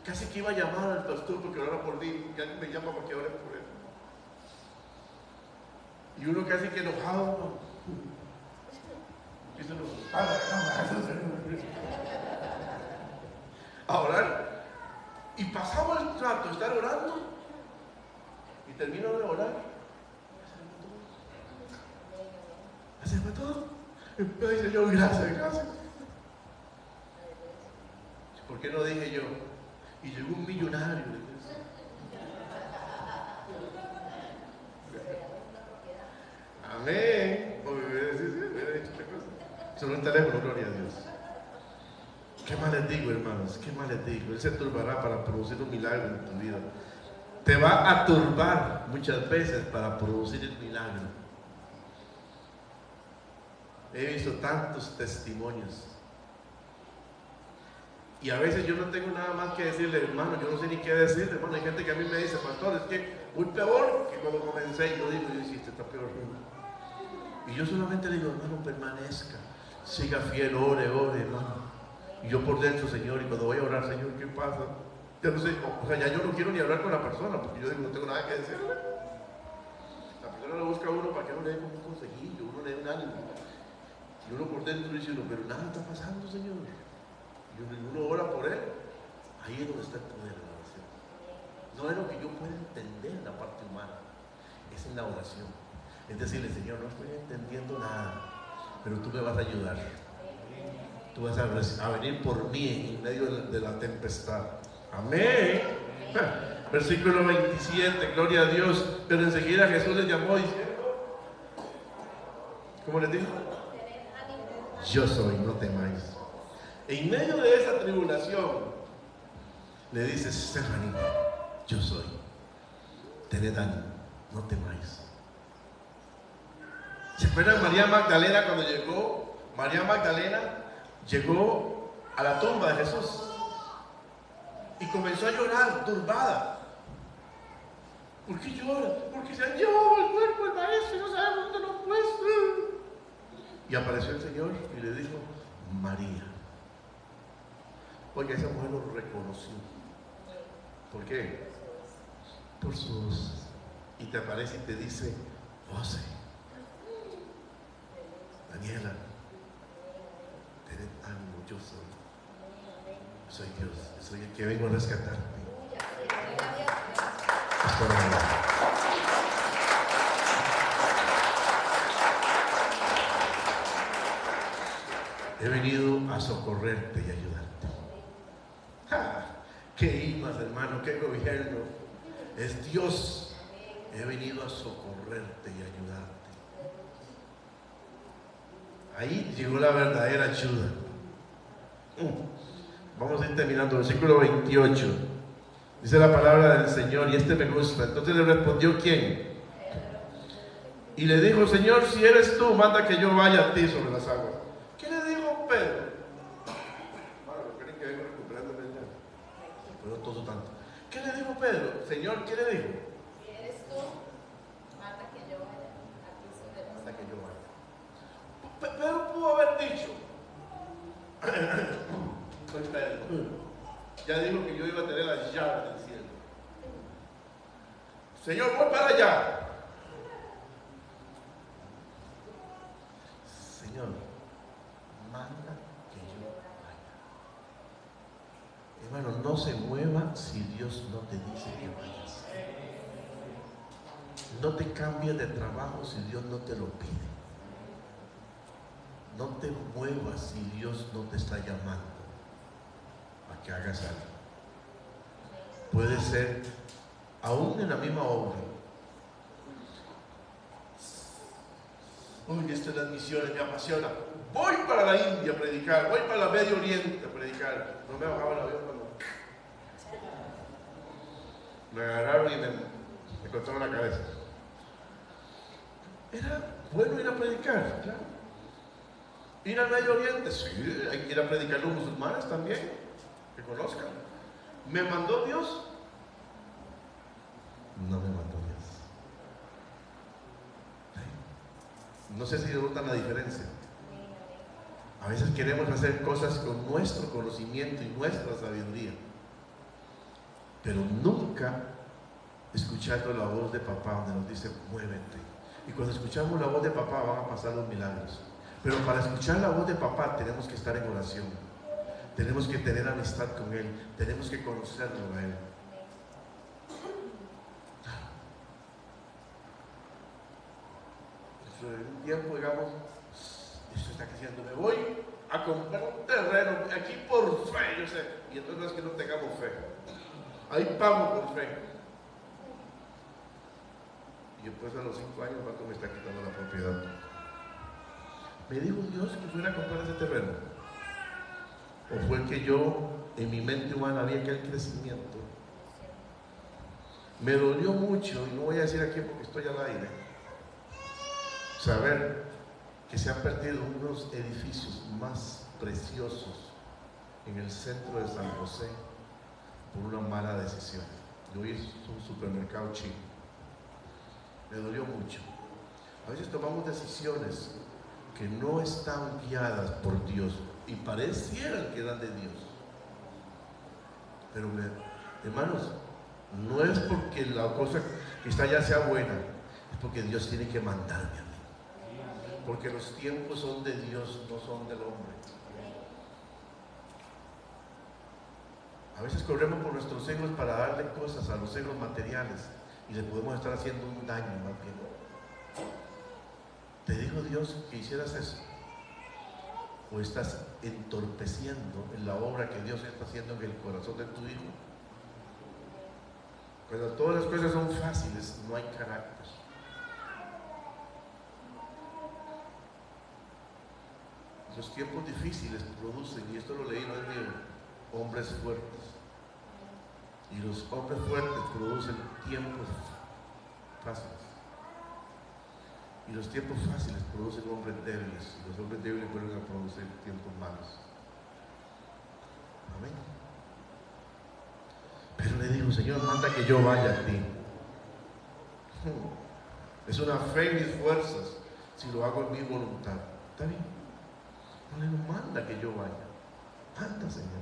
Casi que iba a llamar al pastor porque orara por mí, y alguien me llama porque ore por él. Y uno casi que enojado, a orar. Y pasamos el rato de estar orando y termino de orar. ¿Se fue todo? Ay, Señor, gracias, gracias. ¿Por qué no dije yo? Y llegó un millonario. Amén. Sobre el teléfono, gloria a Dios. ¿Qué más les digo, hermanos? ¿Qué más les digo? Él se turbará para producir un milagro en tu vida. Te va a turbar muchas veces para producir el milagro. He visto tantos testimonios. Y a veces yo no tengo nada más que decirle, hermano, yo no sé ni qué decirle, hermano. Hay gente que a mí me dice, pastor, es que muy peor que cuando comencé. Yo digo, yo hiciste, está peor. Y yo solamente le digo, hermano, permanezca, siga fiel, ore, hermano. Y yo por dentro, Señor, y cuando voy a orar, Señor, ¿qué pasa? Ya no sé, o sea, ya yo no quiero ni hablar con la persona, porque yo digo, no tengo nada que decir. La persona lo busca a uno para que uno le dé un consejillo, uno le dé un ánimo. Y uno por dentro dice, pero nada está pasando, Señor. Y uno ora por él. Ahí es donde está el poder de la oración. No es lo que yo pueda entender en la parte humana, es en la oración. Es decirle, Señor, no estoy entendiendo nada, pero tú me vas a ayudar. Tú vas a venir por mí en medio de la tempestad. Amén. Versículo 27, gloria a Dios. Pero enseguida Jesús les llamó diciendo, ¿cómo les dijo? Yo soy, no temáis. En medio de esa tribulación, le dice, Estefanía, yo soy. Tened ánimo, no temáis. ¿Se acuerdan María Magdalena cuando llegó? María Magdalena llegó a la tumba de Jesús y comenzó a llorar, turbada. ¿Por qué llora? Porque se han llevado el cuerpo del maestro y no sabemos dónde lo han puesto. Y apareció el Señor y le dijo, María. Oye, esa mujer lo reconoció. ¿Por qué? Por su voz. Y te aparece y te dice, José, Daniela, tened ánimo, yo soy Dios, soy el que vengo a rescatarte. He venido a socorrerte y ayudarte. ¡Ja! ¡Qué imas, hermano! ¡Qué gobierno! Es Dios. He venido a socorrerte y ayudarte. Ahí llegó la verdadera ayuda. Vamos a ir terminando. Versículo 28. Dice la palabra del Señor, y este me gusta. Entonces le respondió, ¿quién? Y le dijo, Señor, si eres tú, manda que yo vaya a ti sobre las aguas. ¿Qué le dijo Pedro? Bueno, creen que vengo recuperando el día. Pero no todo tanto. ¿Qué le dijo Pedro? Señor, ¿qué le dijo? Si eres tú, manda que yo vaya a ti sobre las aguas. Manda que yo vaya. Pedro pudo haber dicho, soy Pedro. Ya dijo que yo iba a tener las llaves del cielo. Señor, voy para allá. Señor, manda que yo vaya. Hermano, no se mueva si Dios no te dice que vayas. No te cambies de trabajo si Dios no te lo pide. No te muevas si Dios no te está llamando a que hagas algo. Puede ser aún en la misma obra. Uy, esto de las misiones me apasiona. Voy para la India a predicar, voy para el Medio Oriente a predicar. No me bajaba el avión cuando me agarraron y me cortaron la cabeza. Era bueno ir a predicar, claro. Ir al Medio Oriente, sí, hay que ir a predicar a los musulmanes también, que conozcan. ¿Me mandó Dios? No me mandó Dios. No sé si notan la diferencia. A veces queremos hacer cosas con nuestro conocimiento y nuestra sabiduría, pero nunca escuchando la voz de papá donde nos dice muévete. Y cuando escuchamos la voz de papá van a pasar los milagros. Pero para escuchar la voz de papá tenemos que estar en oración, tenemos que tener amistad con él, tenemos que conocerlo a él. En un tiempo, digamos, esto está creciendo, me voy a comprar un terreno aquí por fe, yo sé, y entonces no es que no tengamos fe, ahí pago por fe. Y después a los 5 años, ¿cuánto me está quitando la propiedad? ¿Me dijo Dios que fuera a comprar ese terreno? ¿O fue que yo, en mi mente humana, había aquel crecimiento? Me dolió mucho, y no voy a decir aquí porque estoy al aire, saber que se han perdido unos edificios más preciosos en el centro de San José por una mala decisión. Yo hice un supermercado chino. Me dolió mucho. A veces tomamos decisiones que no están guiadas por Dios y parecieran que eran de Dios. Pero hermanos, no es porque la cosa que está allá sea buena, es porque Dios tiene que mandarme a mí. Porque los tiempos son de Dios, no son del hombre. A veces corremos por nuestros egos para darle cosas a los egos materiales y le podemos estar haciendo un daño más bien. ¿Te dijo Dios que hicieras eso? ¿O estás entorpeciendo en la obra que Dios está haciendo en el corazón de tu hijo? Cuando todas las cosas son fáciles, no hay carácter. Los tiempos difíciles producen, y esto lo leí, no es mío, hombres fuertes. Y los hombres fuertes producen tiempos fáciles. Y los tiempos fáciles producen hombres débiles. Y los hombres débiles vuelven a producir tiempos malos. Amén. Pero le digo, Señor, manda que yo vaya a ti. Es una fe en mis fuerzas si lo hago en mi voluntad. ¿Está bien? No le digo, manda que yo vaya. Anda, Señor.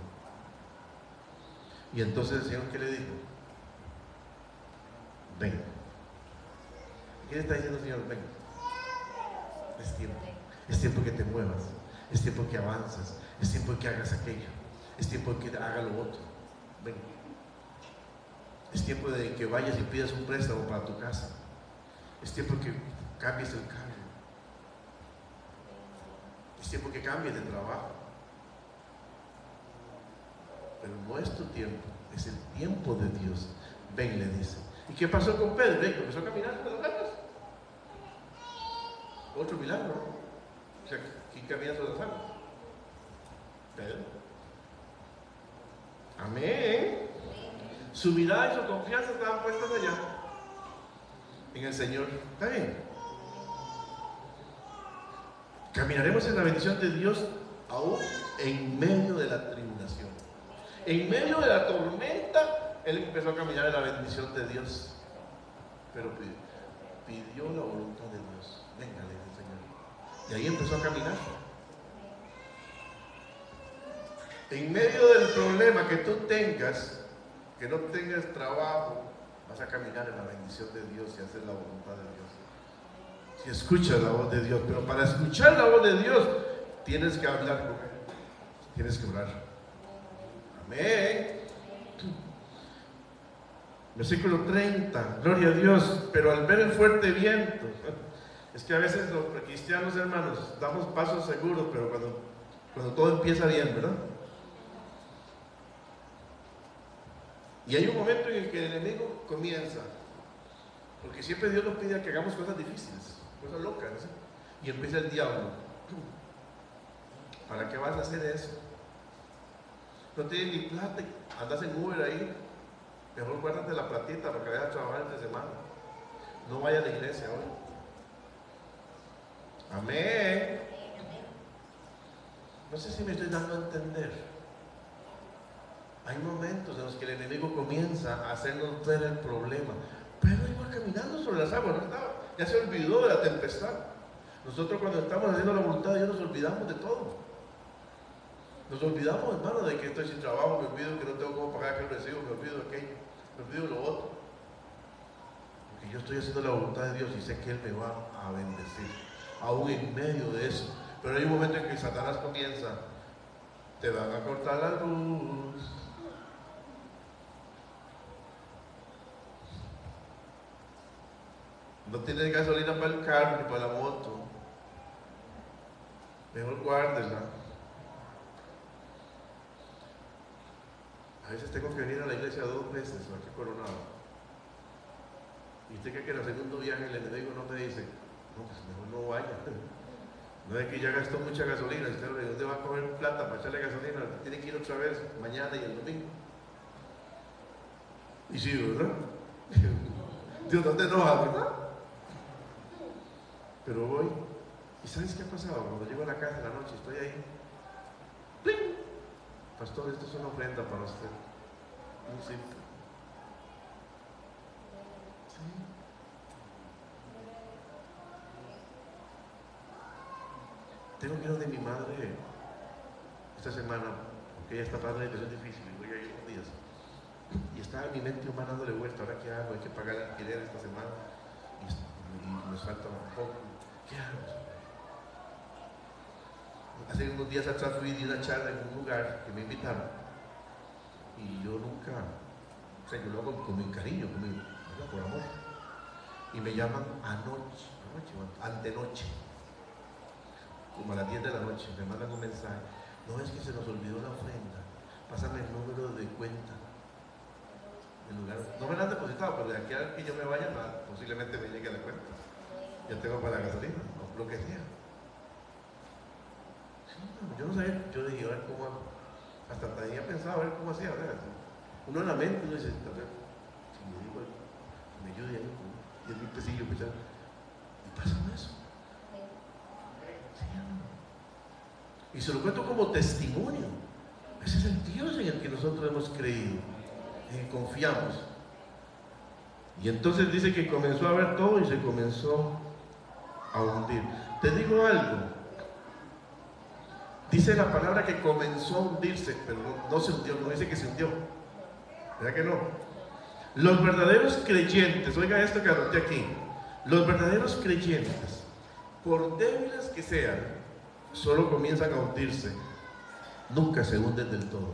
Y entonces el Señor, ¿qué le dijo? Ven. ¿Qué le está diciendo el Señor? Ven. Es tiempo. Es tiempo que te muevas. Es tiempo que avanzas. Es tiempo que hagas aquello. Es tiempo que haga lo otro. Ven. Es tiempo de que vayas y pidas un préstamo para tu casa. Es tiempo que cambies el carro. Es Es tiempo que cambie de trabajo. Pero no es tu tiempo, es el tiempo de Dios. Ven, le dice. ¿Y qué pasó con Pedro? Ven, comenzó a caminar sobre las aguas. Otro milagro. O sea, ¿quién camina sobre las aguas? Pedro. Amén. Su mirada y su confianza estaban puestas allá, en el Señor. ¿Está bien? Caminaremos en la bendición de Dios aún en medio de la tribulación. En medio de la tormenta, él empezó a caminar en la bendición de Dios. Pero pidió la voluntad de Dios. Venga, le dice el Señor. Y ahí empezó a caminar. En medio del problema que tú tengas, que no tengas trabajo, vas a caminar en la bendición de Dios y hacer la voluntad de Dios. Si escuchas la voz de Dios, pero para escuchar la voz de Dios, tienes que hablar con Él. Tienes que orar. Amén. Versículo 30, gloria a Dios. Pero al ver el fuerte viento, es que a veces los cristianos, hermanos, damos pasos seguros, pero cuando todo empieza bien, ¿verdad? Y hay un momento en el que el enemigo comienza, porque siempre Dios nos pide que hagamos cosas difíciles, cosas locas, ¿no? Y empieza el diablo. ¿Para qué vas a hacer eso? No tienes ni plata, andas en Uber ahí, mejor guárdate la platita para que vayas a trabajar entre semana. No vayas a la iglesia hoy. Amén. No sé si me estoy dando a entender. Hay momentos en los que el enemigo comienza a hacernos ver el problema. Pedro iba caminando sobre las aguas, ¿no? Ya se olvidó de la tempestad. Nosotros cuando estamos haciendo la voluntad de Dios nos olvidamos de todo. Nos olvidamos, hermano, de que estoy sin trabajo, me olvido que no tengo cómo pagar aquel recibo, me olvido de aquello, me olvido de lo otro. Porque yo estoy haciendo la voluntad de Dios y sé que Él me va a bendecir, aún en medio de eso. Pero hay un momento en que Satanás comienza, te van a cortar la luz. No tienes gasolina para el carro ni para la moto. Mejor guárdela. A veces tengo que venir a la iglesia 2 veces, aquí Coronado. Y usted cree que en el segundo viaje el enemigo no me dice, no, pues mejor no vaya. No es que ya gastó mucha gasolina, usted ¿de dónde va a coger plata para echarle gasolina? Tiene que ir otra vez mañana y el domingo. Y sí, ¿verdad? Dios no te enoja, ¿verdad? Pero voy. ¿Y sabes qué ha pasado? Cuando llego a la casa en la noche, estoy ahí. ¡Pling! Pastor, esto es una ofrenda para usted. Muy simple. Sí. Tengo que ir donde mi madre esta semana, porque ella está pasando una situación difícil y voy a ir unos días. Y estaba en mi mente humana dándole vuelta, ¿ahora qué hago? Hay que pagar el alquiler esta semana y nos falta un poco. ¿Qué hago? Hace unos días atrás fui de una charla en un lugar que me invitaron y yo nunca, o sea, yo lo hago con mi cariño, por amor. Y me llaman antenoche, como a las 10 de la noche, me mandan un mensaje. No, es que se nos olvidó la ofrenda, pásame el número de cuenta del lugar. No me la han depositado, pero de aquí a que yo me vaya, posiblemente me llegue la cuenta. Ya tengo para la gasolina, o lo que sea. Yo no sabía, yo dije, a ver cómo hago. Hasta tenía pensado a ver cómo hacía. Uno en la mente, uno dice, a ver, si me digo, me ayude ahí, 10,000 pesillos, pues ya. Y pasó eso. Sí, y se lo cuento como testimonio. Ese es el Dios en el que nosotros hemos creído, en el que confiamos. Y entonces dice que comenzó a ver todo y se comenzó a hundir. Te digo algo. Dice la palabra que comenzó a hundirse, pero no se hundió, no dice que se hundió. ¿Verdad que no? Los verdaderos creyentes, oiga esto que anoté aquí, los verdaderos creyentes, por débiles que sean, solo comienzan a hundirse, nunca se hunden del todo.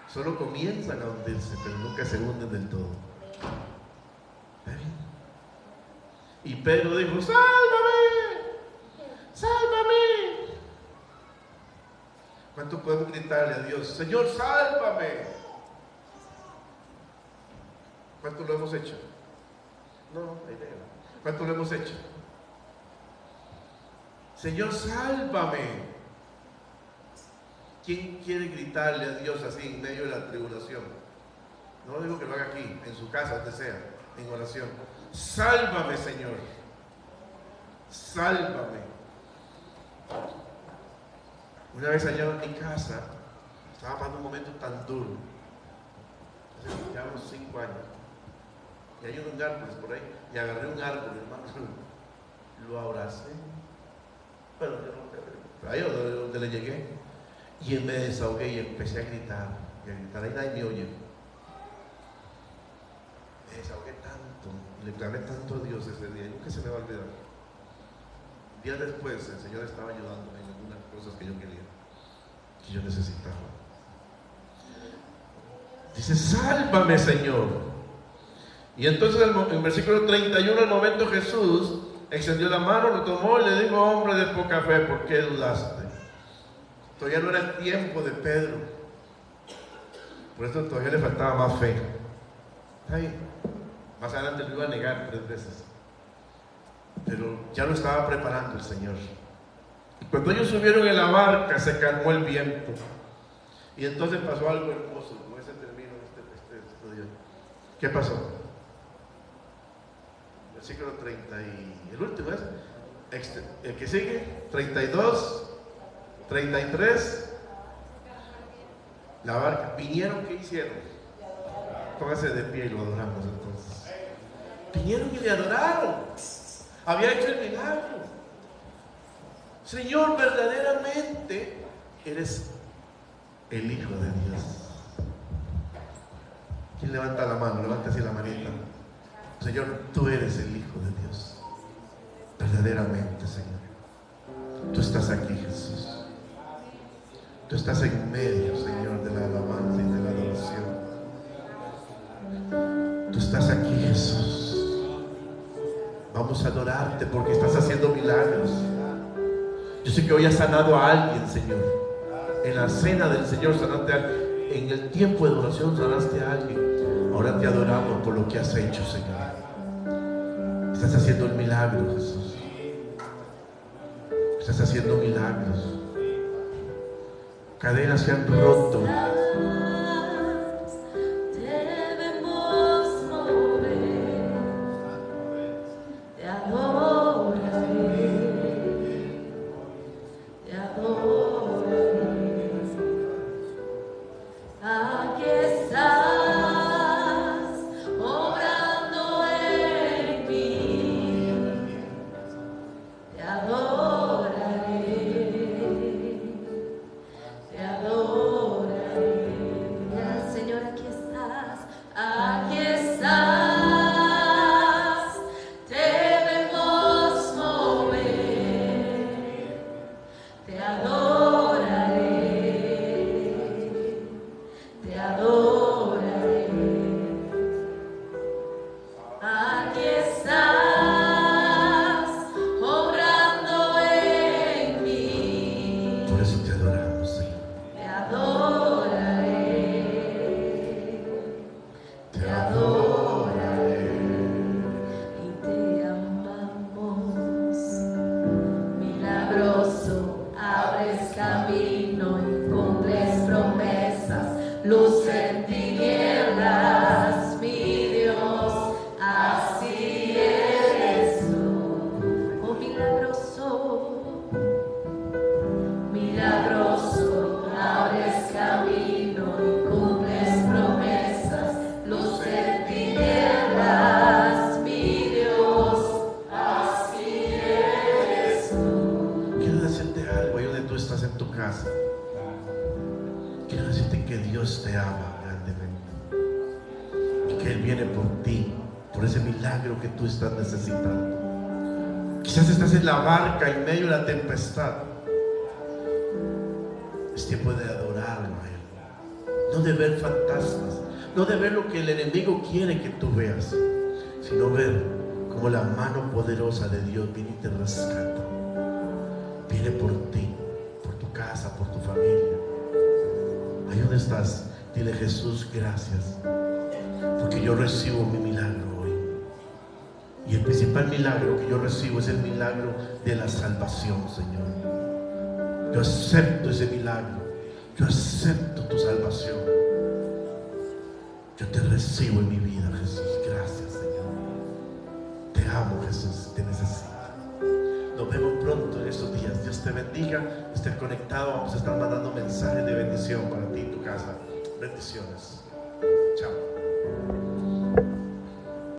Solo comienzan a hundirse, pero nunca se hunden del todo. Y Pedro dijo: ¡sálvame! ¡Sálvame! ¿Cuánto podemos gritarle a Dios: Señor, sálvame? ¿Cuánto lo hemos hecho? No, la idea. ¿Cuánto lo hemos hecho? Señor, sálvame. ¿Quién quiere gritarle a Dios así en medio de la tribulación? No digo que lo haga aquí, en su casa, donde sea, en oración. Sálvame, Señor. Sálvame. Una vez allá en mi casa, estaba pasando un momento tan duro. Hace ya unos 5 años. Y hay unos árboles por ahí. Y agarré un árbol, hermano. Lo abracé. Bueno, yo no, ahí donde le llegué. Y me desahogué y empecé a gritar. Y a gritar. Ahí nadie me oye. Me desahogué tanto. Y le clamé tanto a Dios ese día. Y nunca se me va a olvidar. Días después, el Señor estaba ayudándome en algunas cosas que yo quería, que yo necesitaba. Dice: sálvame, Señor. Y entonces en el versículo 31, al momento Jesús extendió la mano, lo tomó y le dijo: hombre de poca fe, ¿por qué dudaste? Todavía no era el tiempo de Pedro, por eso todavía le faltaba más fe. Ay, más adelante lo iba a negar 3 veces, pero ya lo estaba preparando el Señor. Y cuando ellos subieron en la barca, se calmó el viento. Y entonces pasó algo hermoso. Con ese termino este estudio. ¿Qué pasó? Versículo 30 y el último es el que sigue, 32, 33. La barca. Vinieron, ¿qué hicieron? Póngase de pie y lo adoramos entonces. Vinieron y le adoraron. Había hecho el milagro. Señor, verdaderamente eres el Hijo de Dios. ¿Quién levanta la mano? Levanta así la manita. Señor, tú eres el Hijo de Dios. Verdaderamente, Señor. Tú estás aquí, Jesús. Tú estás en medio, Señor, de la alabanza y de la adoración. Tú estás aquí, Jesús. Vamos a adorarte porque estás haciendo milagros. Yo sé que hoy has sanado a alguien, Señor. En la cena del Señor sanaste a alguien. En el tiempo de adoración sanaste a alguien. Ahora te adoramos por lo que has hecho, Señor. Estás haciendo el milagro, Jesús. Estás haciendo milagros. Cadenas se han roto. Que tú estás necesitando. Quizás estás en la barca en medio de la tempestad. Es tiempo de adorarlo a Él, no de ver fantasmas, no de ver lo que el enemigo quiere que tú veas, sino ver cómo como la mano poderosa de Dios viene y te rescata. Viene por ti, por tu casa, por tu familia. Ahí donde estás, dile: Jesús, gracias, porque yo recibo mi milagro hoy. Y el principal milagro que yo recibo es el milagro de la salvación, Señor. Yo acepto ese milagro. Yo acepto tu salvación. Yo te recibo en mi vida, Jesús. Gracias, Señor. Te amo, Jesús. Te necesito. Nos vemos pronto en estos días. Dios te bendiga. Esté conectado. Vamos a estar mandando mensajes de bendición para ti y tu casa. Bendiciones.